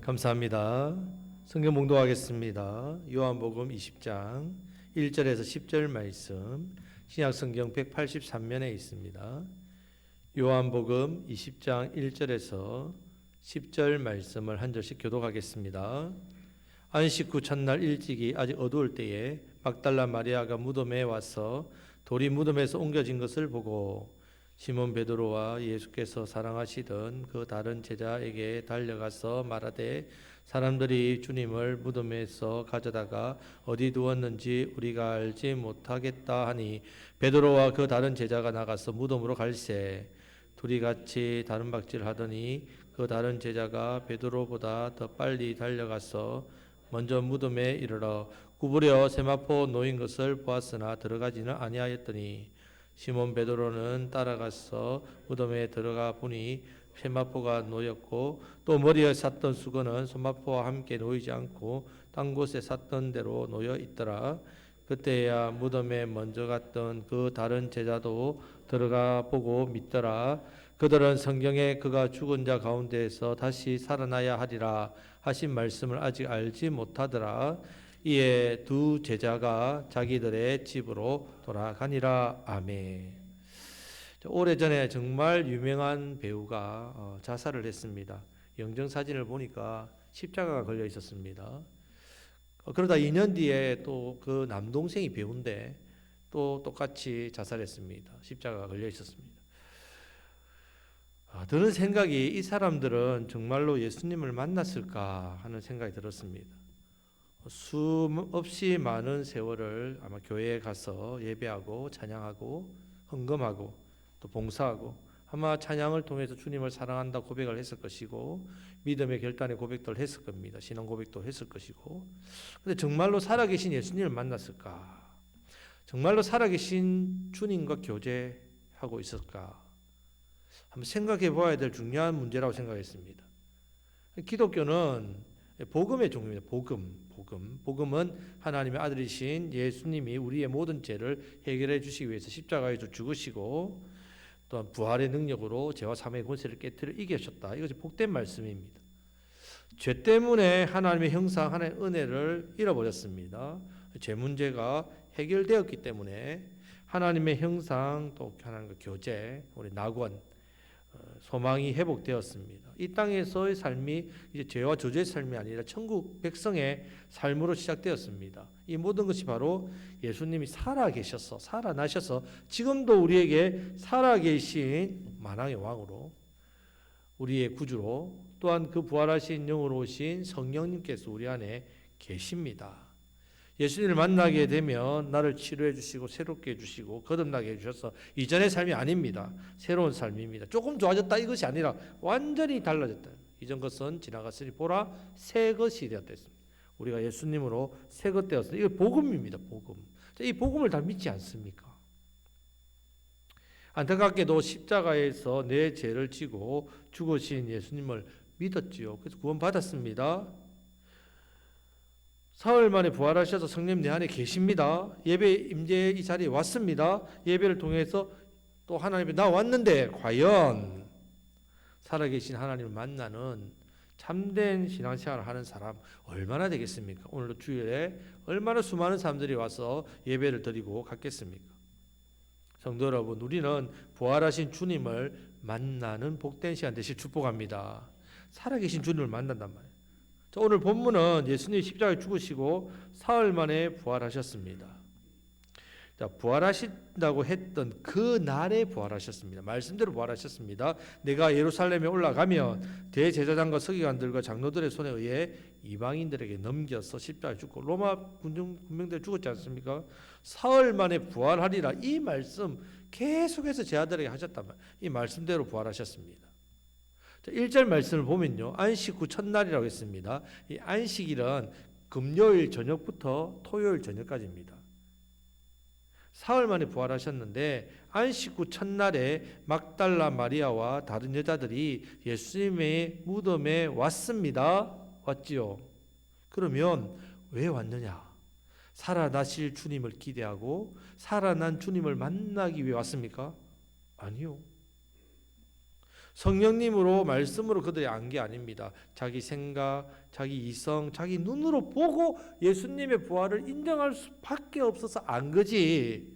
감사합니다. 성경 봉독하겠습니다. 요한복음 20장 1절에서 10절 말씀, 신약성경 183면에 있습니다. 요한복음 20장 1절에서 10절 말씀을 한 절씩 교독하겠습니다. 안식 후 첫날 일찍이 아직 어두울 때에 막달라 마리아가 무덤에 와서 돌이 무덤에서 옮겨진 것을 보고 시몬 베드로와 예수께서 사랑하시던 그 다른 제자에게 달려가서 말하되 사람들이 주님을 무덤에서 가져다가 어디 두었는지 우리가 알지 못하겠다 하니 베드로와 그 다른 제자가 나가서 무덤으로 갈새 둘이 같이 다름박질 하더니 그 다른 제자가 베드로보다 더 빨리 달려가서 먼저 무덤에 이르러 구부려 세마포 놓인 것을 보았으나 들어가지는 아니하였더니 시몬 베드로는 따라가서 무덤에 들어가 보니 세마포가 놓였고 또 머리에 쌌던 수건은 손마포와 함께 놓이지 않고 딴 곳에 쌌던 대로 놓여 있더라. 그때야 무덤에 먼저 갔던 그 다른 제자도 들어가 보고 믿더라. 그들은 성경에 그가 죽은 자 가운데에서 다시 살아나야 하리라 하신 말씀을 아직 알지 못하더라. 이에 두 제자가 자기들의 집으로 돌아가니라. 아멘. 오래전에 정말 유명한 배우가 자살을 했습니다. 영정사진을 보니까 십자가가 걸려 있었습니다. 그러다 2년 뒤에 또 그 남동생이 배우인데 또 똑같이 자살했습니다. 십자가가 걸려 있었습니다. 드는 생각이 이 사람들은 정말로 예수님을 만났을까 하는 생각이 들었습니다. 수없이 많은 세월을 아마 교회에 가서 예배하고 찬양하고 헌금하고 또 봉사하고 아마 찬양을 통해서 주님을 사랑한다 고백을 했을 것이고 믿음의 결단의 고백도 했을 겁니다. 신앙 고백도 했을 것이고 근데 정말로 살아계신 예수님을 만났을까? 정말로 살아계신 주님과 교제하고 있을까? 한번 생각해 보아야 될 중요한 문제라고 생각했습니다. 기독교는 복음의 종류입니다. 복음은 하나님의 아들이신 예수님이 우리의 모든 죄를 해결해 주시기 위해서 십자가에서 죽으시고 또한 부활의 능력으로 죄와 사망의 권세를 깨뜨려 이기셨다. 이것이 복된 말씀입니다. 죄 때문에 하나님의 형상, 하나님의 은혜를 잃어버렸습니다. 죄 문제가 해결되었기 때문에 하나님의 형상, 또 하나님과 교제, 우리 낙원, 소망이 회복되었습니다. 이 땅에서의 삶이 이제 죄와 저주의 삶이 아니라 천국 백성의 삶으로 시작되었습니다. 이 모든 것이 바로 예수님이 살아계셔서 살아나셔서 지금도 우리에게 살아계신 만왕의 왕으로 우리의 구주로 또한 그 부활하신 영으로 오신 성령님께서 우리 안에 계십니다. 예수님을 만나게 되면 나를 치료해 주시고 새롭게 해주시고 거듭나게 해주셔서 이전의 삶이 아닙니다. 새로운 삶입니다. 조금 좋아졌다 이것이 아니라 완전히 달라졌다. 이전 것은 지나갔으니 보라 새 것이 되었다 했습니다. 우리가 예수님으로 새 것 되었습니다. 이거 복음입니다. 복음. 이 복음을 다 믿지 않습니까? 안타깝게도 십자가에서 내 죄를 지고 죽으신 예수님을 믿었지요. 그래서 구원받았습니다. 사흘 만에 부활하셔서 성령 내 안에 계십니다. 예배 임재 이 자리에 왔습니다. 예배를 통해서 또 하나님께 나 왔는데 과연 살아계신 하나님을 만나는 참된 신앙생활을 하는 사람 얼마나 되겠습니까? 오늘도 주일에 얼마나 수많은 사람들이 와서 예배를 드리고 갔겠습니까? 성도 여러분, 우리는 부활하신 주님을 만나는 복된 시간 되실 축복합니다. 살아계신 주님을 만난단 말이에요. 오늘 본문은 예수님이 십자가에 죽으시고 사흘 만에 부활하셨습니다. 부활하신다고 했던 그 날에 부활하셨습니다. 말씀대로 부활하셨습니다. 내가 예루살렘에 올라가면 대제사장과 서기관들과 장로들의 손에 의해 이방인들에게 넘겨서 십자가에 죽고 로마 군병들이 죽었지 않습니까? 사흘 만에 부활하리라 이 말씀 계속해서 제 아들에게 하셨단 말이에요. 이 말씀대로 부활하셨습니다. 1절 말씀을 보면요. 안식 후 첫날이라고 했습니다. 이 안식일은 금요일 저녁부터 토요일 저녁까지입니다. 사흘 만에 부활하셨는데 안식 후 첫날에 막달라 마리아와 다른 여자들이 예수님의 무덤에 왔습니다. 왔지요. 그러면 왜 왔느냐? 살아나실 주님을 기대하고 살아난 주님을 만나기 위해 왔습니까? 아니요. 성령님으로 말씀으로 그들이 안 게 아닙니다. 자기 생각, 자기 이성, 자기 눈으로 보고 예수님의 부활을 인정할 수밖에 없어서 안 거지.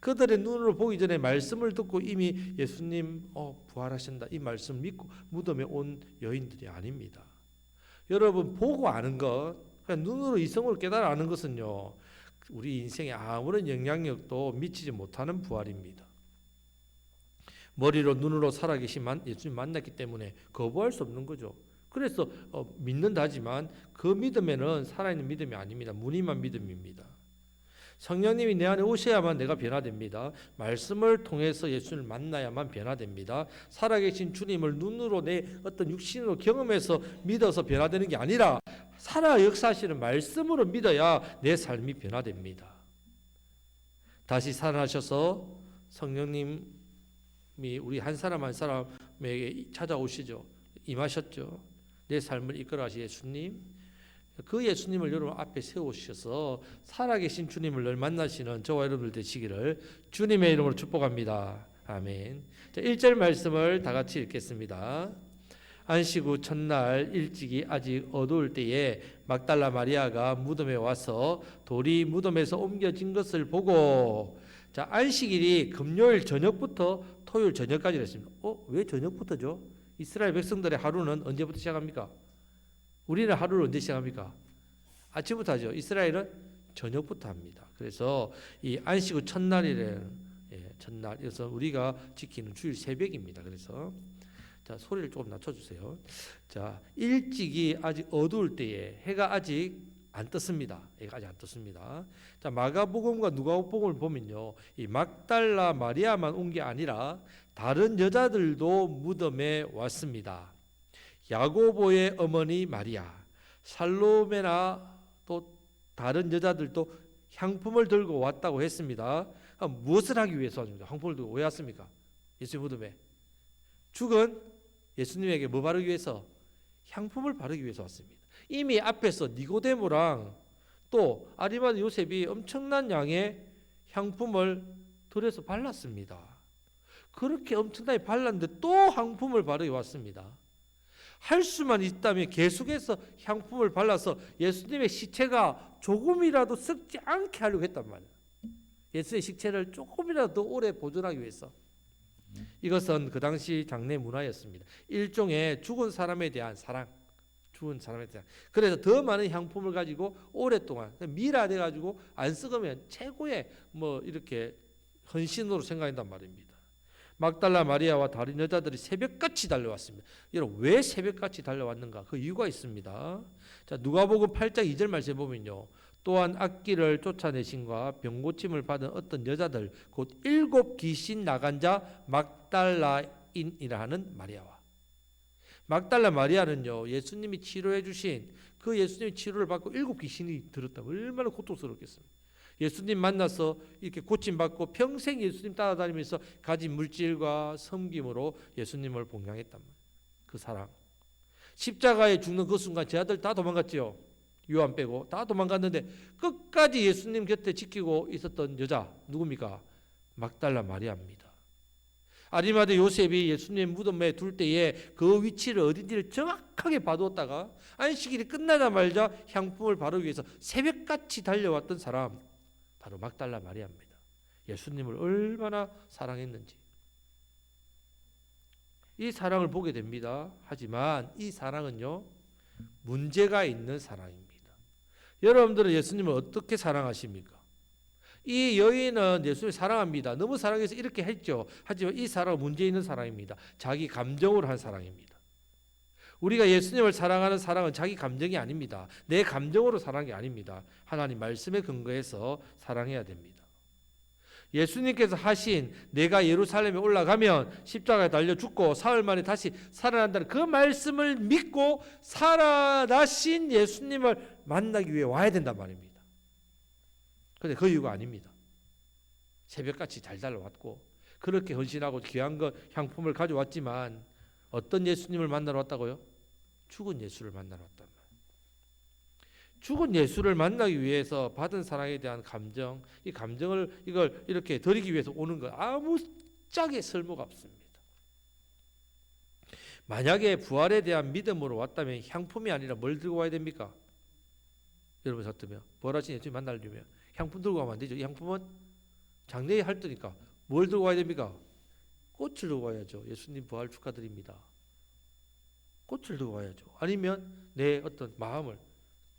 그들의 눈으로 보기 전에 말씀을 듣고 이미 예수님 부활하신다 이 말씀 믿고 무덤에 온 여인들이 아닙니다. 여러분 보고 아는 것, 그냥 눈으로 이성으로 깨달아 아는 것은요, 우리 인생에 아무런 영향력도 미치지 못하는 부활입니다. 머리로 눈으로 살아계신 예수님 만났기 때문에 거부할 수 없는 거죠. 그래서 믿는다지만 그 믿음에는 살아있는 믿음이 아닙니다. 무늬만 믿음입니다. 성령님이 내 안에 오셔야만 내가 변화됩니다. 말씀을 통해서 예수를 만나야만 변화됩니다. 살아계신 주님을 눈으로 내 어떤 육신으로 경험해서 믿어서 변화되는 게 아니라 살아 역사하시는 말씀으로 믿어야 내 삶이 변화됩니다. 다시 살아나셔서 성령님이 우리 한 사람 한 사람에게 찾아오시죠. 임하셨죠. 내 삶을 이끌어 가시 예수님, 그 예수님을 여러분 앞에 세우셔서 살아계신 주님을 늘 만나시는 저와 여러분들 되시기를 주님의 이름으로 축복합니다. 아멘. 자, 1절 말씀을 다 같이 읽겠습니다. 안식 후 첫날 일찍이 아직 어두울 때에 막달라 마리아가 무덤에 와서 돌이 무덤에서 옮겨진 것을 보고, 자, 안식일이 금요일 저녁부터 토요일 저녁까지 했습니다. 왜 저녁부터죠? 이스라엘 백성들의 하루는 언제부터 시작합니까? 우리는 하루를 언제 시작합니까? 아침부터 하죠. 이스라엘은 저녁부터 합니다. 그래서 이 안식 후 첫날이라는 첫날, 그래서 우리가 지키는 주일 새벽입니다. 그래서 자, 소리를 조금 낮춰주세요. 자, 일찍이 아직 어두울 때에 해가 아직 안 떴습니다. 해가 아직 안 떴습니다. 자, 마가복음과 누가복음을 보면요, 이 막달라 마리아만 온 게 아니라 다른 여자들도 무덤에 왔습니다. 야고보의 어머니 마리아, 살로메나 또 다른 여자들도 향품을 들고 왔다고 했습니다. 무엇을 하기 위해서 왔습니까? 향품을 들고 왜 왔습니까? 예수님 무덤에 죽은 예수님에게 뭐 바르기 위해서? 향품을 바르기 위해서 왔습니다. 이미 앞에서 니고데모랑 또 아리마다 요셉이 엄청난 양의 향품을 들여서 발랐습니다. 그렇게 엄청나게 발랐는데 또 향품을 바르기 왔습니다. 할 수만 있다면 계속해서 향품을 발라서 예수님의 시체가 조금이라도 썩지 않게 하려고 했단 말이에요. 예수의 시체를 조금이라도 더 오래 보존하기 위해서. 이것은 그 당시 장례 문화였습니다. 일종의 죽은 사람에 대한 사랑, 죽은 사람에 대한. 그래서 더 많은 향품을 가지고 오랫동안 미라돼 가지고 안 썩으면 최고의 이렇게 헌신으로 생각한단 말입니다. 막달라 마리아와 다른 여자들이 새벽같이 달려왔습니다. 여러분 왜 새벽같이 달려왔는가? 그 이유가 있습니다. 자, 누가복음 8장 2절 말씀에 보면요, 또한 악기를 쫓아내신과 병고침을 받은 어떤 여자들 곧 7 귀신 나간 자 막달라인이라 하는 마리아와. 막달라 마리아는요, 예수님이 치료해 주신 그 예수님이 치료를 받고 7 귀신이 들었다고 얼마나 고통스럽겠습니까? 예수님 만나서 이렇게 고침받고 평생 예수님 따라다니면서 가진 물질과 섬김으로 예수님을 봉양했단 말이에요. 그 사랑. 십자가에 죽는 그 순간 제 아들 다 도망갔지요. 요한 빼고 다 도망갔는데 끝까지 예수님 곁에 지키고 있었던 여자 누굽니까? 막달라 마리아입니다. 아리마대 요셉이 예수님 무덤에 둘 때에 그 위치를 어딘지를 정확하게 봐두었다가 안식일이 끝나자마자 향품을 바르기 위해서 새벽같이 달려왔던 사람, 바로 막달라 마리아입니다. 예수님을 얼마나 사랑했는지 이 사랑을 보게 됩니다. 하지만 이 사랑은요, 문제가 있는 사랑입니다. 여러분들은 예수님을 어떻게 사랑하십니까? 이 여인은 예수님을 사랑합니다. 너무 사랑해서 이렇게 했죠. 하지만 이 사랑은 문제 있는 사랑입니다. 자기 감정으로 한 사랑입니다. 우리가 예수님을 사랑하는 사랑은 자기 감정이 아닙니다. 내 감정으로 사랑이 아닙니다. 하나님 말씀에 근거해서 사랑해야 됩니다. 예수님께서 하신 내가 예루살렘에 올라가면 십자가에 달려 죽고 사흘 만에 다시 살아난다는 그 말씀을 믿고 살아나신 예수님을 만나기 위해 와야 된단 말입니다. 그런데 그 이유가 아닙니다. 새벽같이 잘 달려왔고 그렇게 헌신하고 귀한 것 향품을 가져왔지만 어떤 예수님을 만나러 왔다고요? 죽은 예수를 만나러 왔단 말이에요. 죽은 예수를 만나기 위해서 받은 사랑에 대한 감정, 이 감정을 이걸 이렇게 드리기 위해서 오는 것 아무 짝에 쓸모가 없습니다. 만약에 부활에 대한 믿음으로 왔다면 향품이 아니라 뭘 들고 와야 됩니까? 여러분 같으면 부활하신 예수님 만나려면 향품 들고 가면 안 되죠. 이 향품은 장래에 할 때니까 뭘 들고 와야 됩니까? 꽃을 들고 와야죠. 예수님 부활 축하드립니다. 꽃을 들고 와야죠. 아니면 내 어떤 마음을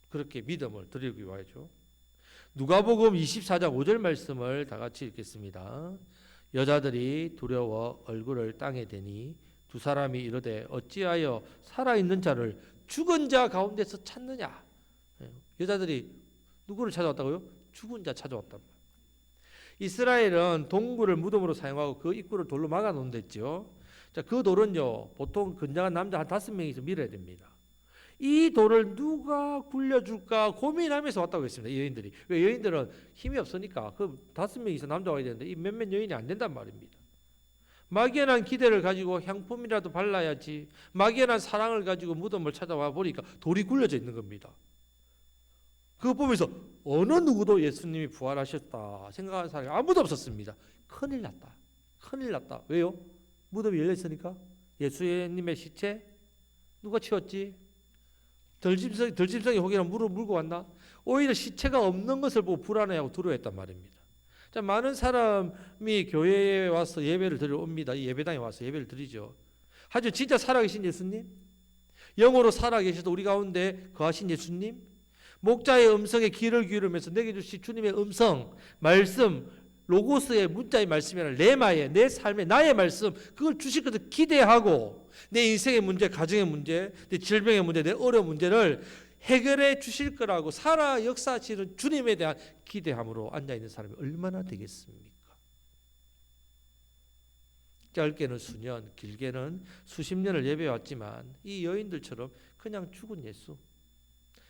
그렇게 믿음을 드리고 와야죠. 누가복음 24장 5절 말씀을 다 같이 읽겠습니다. 여자들이 두려워 얼굴을 땅에 대니 두 사람이 이르되 어찌하여 살아있는 자를 죽은 자 가운데서 찾느냐. 여자들이 누구를 찾아왔다고요? 죽은 자 찾아왔단 말이에요. 이스라엘은 동굴을 무덤으로 사용하고 그 입구를 돌로 막아 놓은 데 있죠. 자, 그 돌은요 보통 건장한 남자 한 5명이서 밀어야 됩니다. 이 돌을 누가 굴려줄까 고민하면서 왔다고 했습니다. 여인들이. 왜? 여인들은 힘이 없으니까 그 5명이서 남자 와야 되는데 이 몇몇 여인이 안 된단 말입니다. 막연한 기대를 가지고 향품이라도 발라야지, 막연한 사랑을 가지고 무덤을 찾아와 보니까 돌이 굴려져 있는 겁니다. 그거 보면서 어느 누구도 예수님이 부활하셨다 생각하는 사람이 아무도 없었습니다. 큰일 났다. 큰일 났다. 왜요? 무덤이 열려 있으니까. 예수님의 시체 누가 치웠지? 덜짐승이 혹여나 물을 물고 왔나? 오히려 시체가 없는 것을 보고 불안해하고 두려워했단 말입니다. 자, 많은 사람이 교회에 와서 예배를 드리러 옵니다. 이 예배당에 와서 예배를 드리죠. 하지만 진짜 살아계신 예수님, 영으로 살아계셔도 우리 가운데 거하신 예수님, 목자의 음성에 귀를 기울이면서 내게 주신 주님의 음성, 말씀, 로고스의 문자의 말씀이 아니라 레마의 내 삶의 나의 말씀, 그걸 주실 것을 기대하고 내 인생의 문제, 가정의 문제, 내 질병의 문제, 내 어려운 문제를 해결해 주실 거라고 살아 역사하시는 주님에 대한 기대함으로 앉아있는 사람이 얼마나 되겠습니까? 짧게는 수년, 길게는 수십 년을 예배해왔지만 이 여인들처럼 그냥 죽은 예수,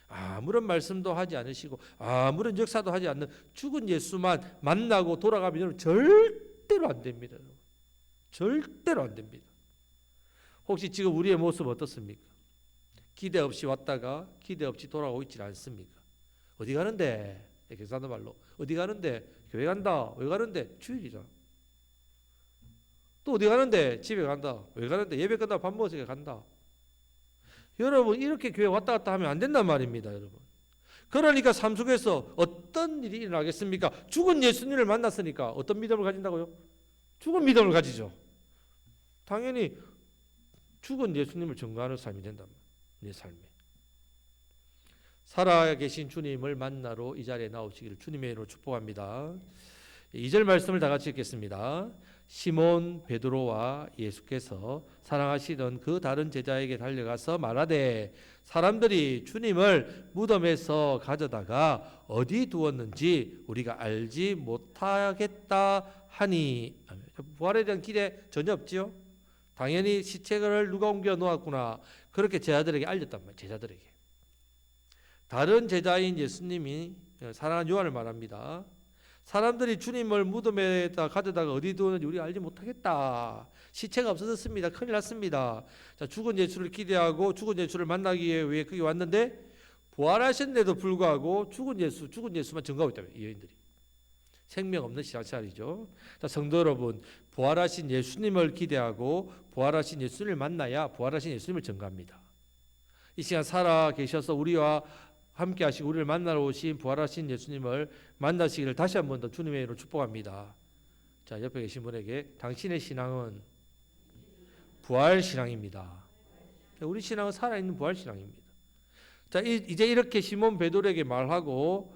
아무런 말씀도 하지 않으시고 아무런 역사도 하지 않는 죽은 예수만 만나고 돌아가면 여러분 절대로 안 됩니다. 절대로 안 됩니다. 혹시 지금 우리의 모습 어떻습니까? 기대 없이 왔다가 기대 없이 돌아오고 있지 않습니까? 어디 가는데? 경상도 말로 어디 가는데? 교회 간다. 왜 가는데? 주일이잖아. 또 어디 가는데? 집에 간다. 왜 가는데? 예배 끝나고 밥 먹으러 간다. 여러분 이렇게 교회 왔다 갔다 하면 안 된단 말입니다. 여러분. 그러니까 삶 속에서 어떤 일이 일어나겠습니까? 죽은 예수님을 만났으니까 어떤 믿음을 가진다고요? 죽은 믿음을 가지죠. 당연히 죽은 예수님을 증거하는 삶이 된단 말이에요. 내 삶에. 살아계신 주님을 만나러 이 자리에 나오시기를 주님의 이름으로 축복합니다. 2절 말씀을 다 같이 읽겠습니다. 시몬 베드로와 예수께서 사랑하시던 그 다른 제자에게 달려가서 말하되 사람들이 주님을 무덤에서 가져다가 어디 두었는지 우리가 알지 못하겠다 하니. 부활에 대한 기대 전혀 없지요. 당연히 시체를 누가 옮겨 놓았구나 그렇게 제자들에게 알렸단 말이에요. 제자들에게. 다른 제자인 예수님이 사랑하는 요한을 말합니다. 사람들이 주님을 무덤에다 가져다가 어디 두었는지 우리가 알지 못하겠다. 시체가 없어졌습니다. 큰일 났습니다. 자, 죽은 예수를 기대하고 죽은 예수를 만나기 위해 거기 왔는데 부활하셨는데도 불구하고 죽은 예수만 증거하고 있다며 이 여인들이. 생명 없는 신앙생활이죠. 자, 성도 여러분, 부활하신 예수님을 기대하고 부활하신 예수님을 만나야 부활하신 예수님을 증거합니다. 이 시간 살아 계셔서 우리와 함께 하시고 우리를 만나러 오신 부활하신 예수님을 만나시기를 다시 한 번 더 주님의 이름으로 축복합니다. 자, 옆에 계신 분에게 당신의 신앙은 부활 신앙입니다. 우리 신앙은 살아있는 부활 신앙입니다. 자, 이제 이렇게 시몬 베드로에게 말하고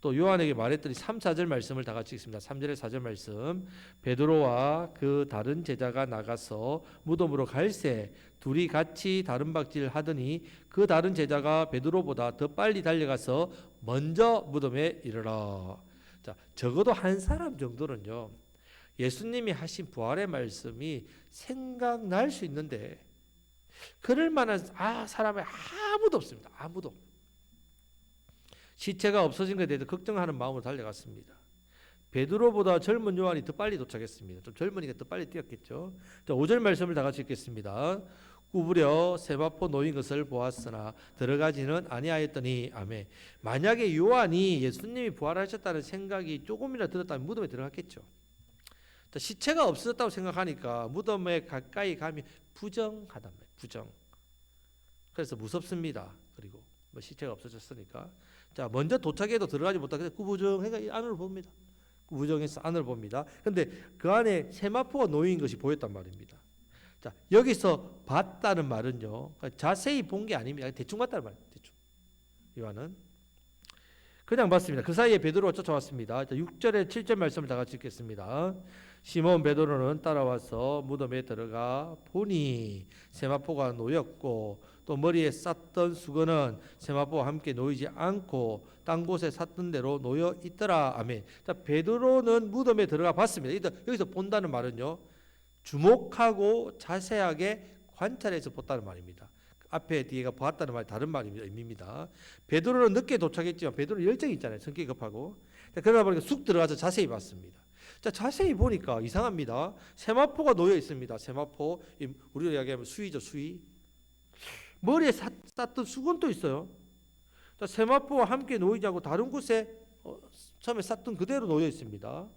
또 요한에게 말했더니 3, 4절 말씀을 다 같이 읽습니다. 3절에 4절 말씀. 베드로와 그 다른 제자가 나가서 무덤으로 갈새 둘이 같이 다름박질 하더니 그 다른 제자가 베드로보다 더 빨리 달려가서 먼저 무덤에 이르러. 자, 적어도 한 사람 정도는요. 예수님이 하신 부활의 말씀이 생각날 수 있는데 그럴 만한 사람이 아무도 없습니다. 아무도. 시체가 없어진 것에 대해서 걱정하는 마음으로 달려갔습니다. 베드로보다 젊은 요한이 더 빨리 도착했습니다. 좀 젊으니까 더 빨리 뛰었겠죠. 자, 5절 말씀을 다 같이 읽겠습니다. 구부려 세마포 놓인 것을 보았으나 들어가지는 아니하였더니 아멘. 만약에 요한이 예수님이 부활하셨다는 생각이 조금이라도 들었다면 무덤에 들어갔겠죠. 자, 시체가 없어졌다고 생각하니까 무덤에 가까이 가면 부정하단 말이에요. 부정. 그래서 무섭습니다. 그리고 뭐 시체가 없어졌으니까. 자, 먼저 도착해도 들어가지 못하게 구부정해가 안을 봅니다. 구부정해서 안을 봅니다. 근데 그 안에 세마포가 놓인 것이 보였단 말입니다. 자, 여기서 봤다는 말은요, 자세히 본 게 아닙니다. 대충 봤다는 말이에요. 대충. 요한은 그냥 봤습니다. 그 사이에 베드로가 쫓아왔습니다. 6절에 7절 말씀을 다 같이 읽겠습니다. 시몬 베드로는 따라와서 무덤에 들어가 보니 세마포가 놓였고 또 머리에 쌌던 수건은 세마포와 함께 놓이지 않고 딴 곳에 쌌던 대로 놓여 있더라. 아멘. 자, 베드로는 무덤에 들어가 봤습니다. 여기서 본다는 말은요, 주목하고 자세하게 관찰해서 봤다는 말입니다. 앞에 뒤에가 보았다는 말이 다른 말입니다. 의미입니다. 베드로는 늦게 도착했지만 베드로는 열정이 있잖아요. 성격이 급하고. 그러다 보니까 쑥 들어가서 자세히 봤습니다. 자, 자세히 보니까 이상합니다. 세마포가 놓여 있습니다. 세마포, 우리가 이야기하면 수위죠, 수위. 머리에 쌌던 수건도 있어요. 자, 세마포와 함께 놓이지 않고 다른 곳에 처음에 쌌던 그대로 놓여 있습니다.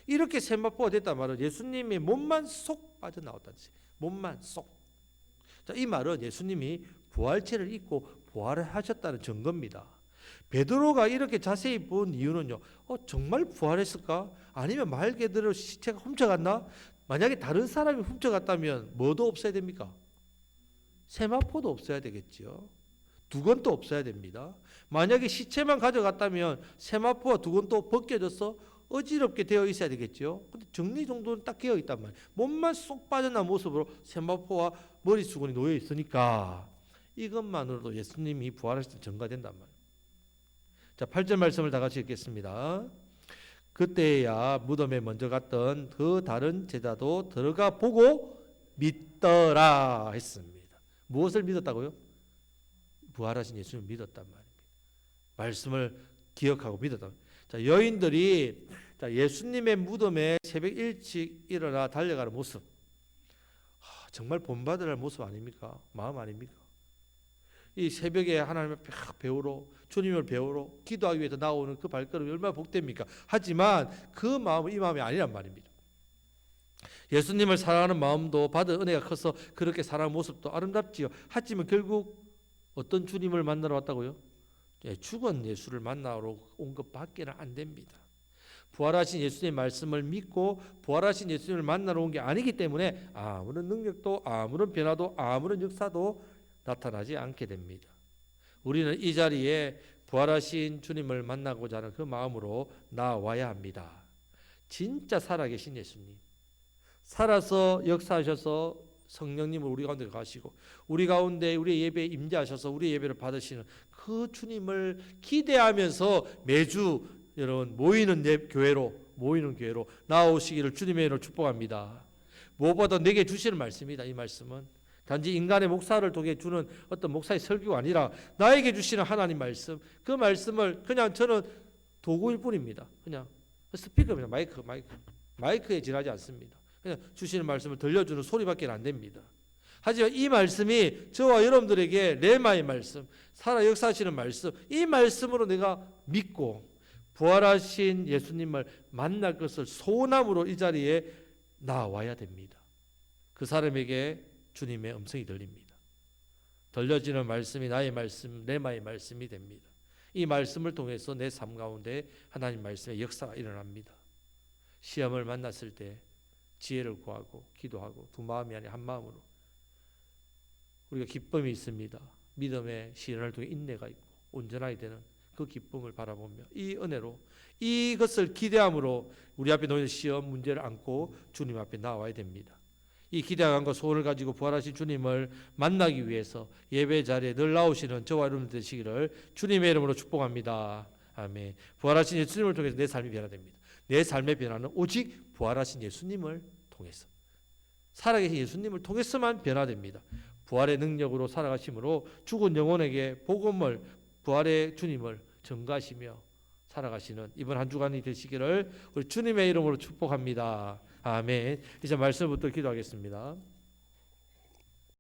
이렇게 세마포가 됐단 말은 예수님의 몸만 쏙 빠져나왔다는 뜻이에요. 몸만 쏙. 자, 이 말은 예수님이 부활체를 입고 부활을 하셨다는 증거입니다. 베드로가 이렇게 자세히 본 이유는요, 정말 부활했을까? 아니면 말 그대로 시체가 훔쳐갔나? 만약에 다른 사람이 훔쳐갔다면 뭐도 없어야 됩니까? 세마포도 없어야 되겠지요. 두건도 없어야 됩니다. 만약에 시체만 가져갔다면 세마포와 두건도 벗겨져서 어지럽게 되어 있어야 되겠죠. 근데 정리정돈은 딱 되어 있단 말이에요. 몸만 쏙 빠져나온 모습으로 세마포와 머리 수건이 놓여 있으니까 이것만으로도 예수님이 부활하실 때 증가된단 말이에요. 자, 8절 말씀을 다 같이 읽겠습니다. 그때야 무덤에 먼저 갔던 그 다른 제자도 들어가 보고 믿더라 했습니다. 무엇을 믿었다고요? 부활하신 예수님을 믿었단 말입니다. 말씀을 기억하고 믿었다. 자, 여인들이 예수님의 무덤에 새벽 일찍 일어나 달려가는 모습, 정말 본받으라 할 모습 아닙니까? 마음 아닙니까? 이 새벽에 하나님을 배우러, 주님을 배우러 기도하기 위해서 나오는 그 발걸음이 얼마나 복됩니까? 하지만 그 마음은 이 마음이 아니란 말입니다. 예수님을 사랑하는 마음도 받은 은혜가 커서 그렇게 사랑하는 모습도 아름답지요. 하지만 결국 어떤 주님을 만나러 왔다고요? 죽은 예수를 만나러 온 것밖에는 안 됩니다. 부활하신 예수님의 말씀을 믿고 부활하신 예수님을 만나러 온 게 아니기 때문에 아무런 능력도 아무런 변화도 아무런 역사도 나타나지 않게 됩니다. 우리는 이 자리에 부활하신 주님을 만나고자 하는 그 마음으로 나와야 합니다. 진짜 살아계신 예수님, 살아서 역사하셔서 성령님을 우리 가운데 가시고 우리 가운데 우리 예배에 임재하셔서 우리 예배를 받으시는 그 주님을 기대하면서 매주 여러분 모이는 교회로 나오시기를 주님의 이름으로 축복합니다. 무엇보다 내게 주시는 말씀이다. 이 말씀은 단지 인간의 목사를 통해 주는 어떤 목사의 설교가 아니라 나에게 주시는 하나님 말씀, 그 말씀을 그냥 저는 도구일 뿐입니다. 그냥 스피커입니다. 마이크에 지나지 않습니다. 그냥 주시는 말씀을 들려주는 소리밖에 안 됩니다. 하지만 이 말씀이 저와 여러분들에게 레마의 말씀, 살아 역사하시는 말씀, 이 말씀으로 내가 믿고 부활하신 예수님을 만날 것을 소원함으로 이 자리에 나와야 됩니다. 그 사람에게 주님의 음성이 들립니다. 들려지는 말씀이 나의 말씀, 레마의 말씀이 됩니다. 이 말씀을 통해서 내 삶 가운데 하나님 말씀의 역사가 일어납니다. 시험을 만났을 때 지혜를 구하고 기도하고 두 마음이 아닌 한 마음으로 우리가 기쁨이 있습니다. 믿음의 시련을 통해 인내가 있고 온전하게 되는 그 기쁨을 바라보며 이 은혜로 이것을 기대함으로 우리 앞에 놓인 시험 문제를 안고 주님 앞에 나와야 됩니다. 이 기대감과 소원을 가지고 부활하신 주님을 만나기 위해서 예배 자리에 늘 나오시는 저와 여러분 되시기를 주님의 이름으로 축복합니다. 아멘. 부활하신 예수님을 통해서 내 삶이 변화됩니다. 내 삶의 변화는 오직 부활하신 예수님을 통해서, 살아계신 예수님을 통해서만 변화됩니다. 부활의 능력으로 살아가심으로 죽은 영혼에게 복음을, 부활의 주님을 전가하시며 살아가시는 이번 한 주간이 되시기를 우리 주님의 이름으로 축복합니다. 아멘. 이제 말씀부터 기도하겠습니다.